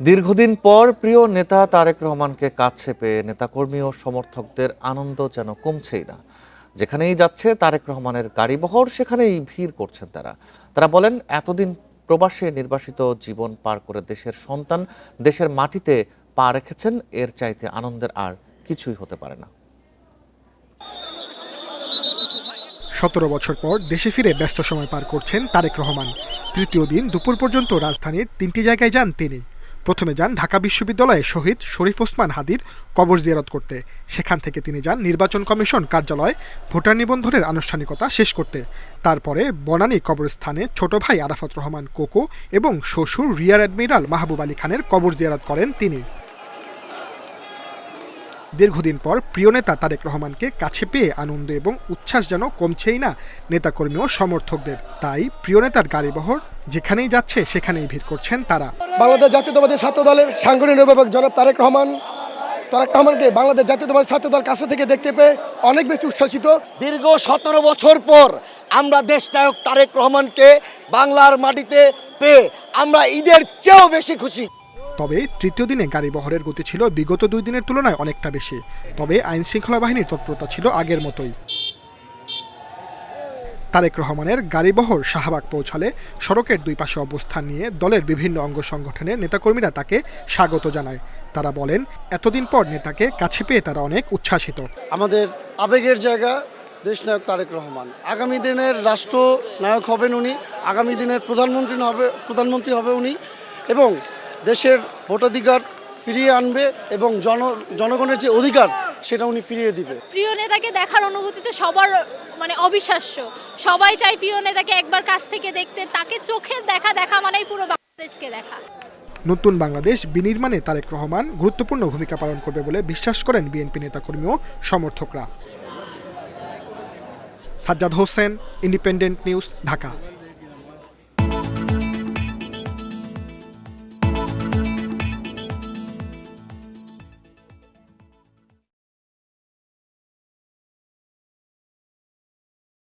দীর্ঘদিন পর প্রিয় নেতা তারেক রহমানকে কাছে পেয়ে নেতাকর্মী ও সমর্থকদের আনন্দ যেন কমছেই না। যেখানেই যাচ্ছে তারেক রহমানের গাড়িবহর, সেখানেই ভিড় করছেন তারা। তারা বলেন, এতদিন প্রবাসে নির্বাসিত জীবন পার করে দেশের সন্তান দেশের মাটিতে পা রেখেছেন, এর চাইতে আনন্দের আর কিছুই হতে পারে না। ১৭ বছর পর দেশে ফিরে ব্যস্ত সময় পার করছেন তারেক রহমান। তৃতীয় দিন দুপুর পর্যন্ত রাজধানীর ৩টি জায়গায় যান তিনি। প্রথমে যান ঢাকা বিশ্ববিদ্যালয়ে শহীদ শরীফ ওসমান হাদির কবর জিয়ারত করতে। সেখান থেকে তিনি যান নির্বাচন কমিশন কার্যালয় ভোটার নিবন্ধনের আনুষ্ঠানিকতা শেষ করতে। তারপরে বনানী কবরস্থানে ছোট ভাই আরাফাত রহমান কোকো এবং শ্বশুর রিয়ার অ্যাডমিরাল মাহবুব আলী খানের কবর জিয়ারত করেন তিনি। দীর্ঘদিন পর প্রিয় নেতা তারেক রহমানকে কাছে পেয়ে আনন্দ এবং উচ্ছ্বাস যেন কমছেই না নেতাকর্মী ও সমর্থকদের। তাই প্রিয় নেতার গাড়িবহর যেখানেই যাচ্ছে সেখানেই ভিড় করছেন তারা। বাংলাদেশ জাতীয়তাবাদী ছাত্র দলের সাংগঠনিক অভিভাবক জনাব তারেক রহমানকে বাংলাদেশ জাতীয়তাবাদী ছাত্র দল কাছে থেকে দেখতে পেয়ে অনেক বেশি উচ্ছ্বাসিত। দীর্ঘ ১৭ বছর পর আমরা দেশনায়ক তারেক রহমানকে বাংলার মাটিতে পেয়ে আমরা ঈদের চেয়েও বেশি খুশি। তবে তৃতীয় দিনে গাড়িবহরের গতি ছিল বিগত 2 দিনের তুলনায় অনেকটা বেশি। তবে আইনশৃঙ্খলা বাহিনীর তৎপরতা ছিল আগের মতোই। তারেক রহমানের গাড়িবহর শাহবাগ পৌঁছালে সড়কের দুই পাশে অবস্থান নিয়ে দলের বিভিন্ন অঙ্গ সংগঠনের নেতাকর্মীরা তাকে স্বাগত জানায়। তারা বলেন, এতদিন পর নেতাকে কাছে পেয়ে তারা অনেক উচ্ছ্বাসিত। আমাদের আবেগের জায়গা দেশনায়ক তারেক রহমান। আগামী দিনের রাষ্ট্রনায়ক হবেন উনি, আগামী দিনের প্রধানমন্ত্রী হবে উনি, এবং দেশের ভোটাধিকার ফিরিয়ে আনবে এবং জনগণের যে অধিকার সেটা উনি ফিরিয়ে দিবে। প্রিয় নেতাকে দেখার অনুভূতি তো সবার অবিশ্বাস্য। সবাই চায় প্রিয় নেতাকে একবার কাছ থেকে দেখতে, তাকে চোখের দেখা মানেই পুরো বাংলাদেশকে দেখা। নতুন বাংলাদেশ বিনির্মাণে তারেক রহমান গুরুত্বপূর্ণ ভূমিকা পালন করবে বলে বিশ্বাস করেন বিএনপি নেতাকর্মী ও সমর্থকরা। Sajjad Hossain, independent news, Dhaka.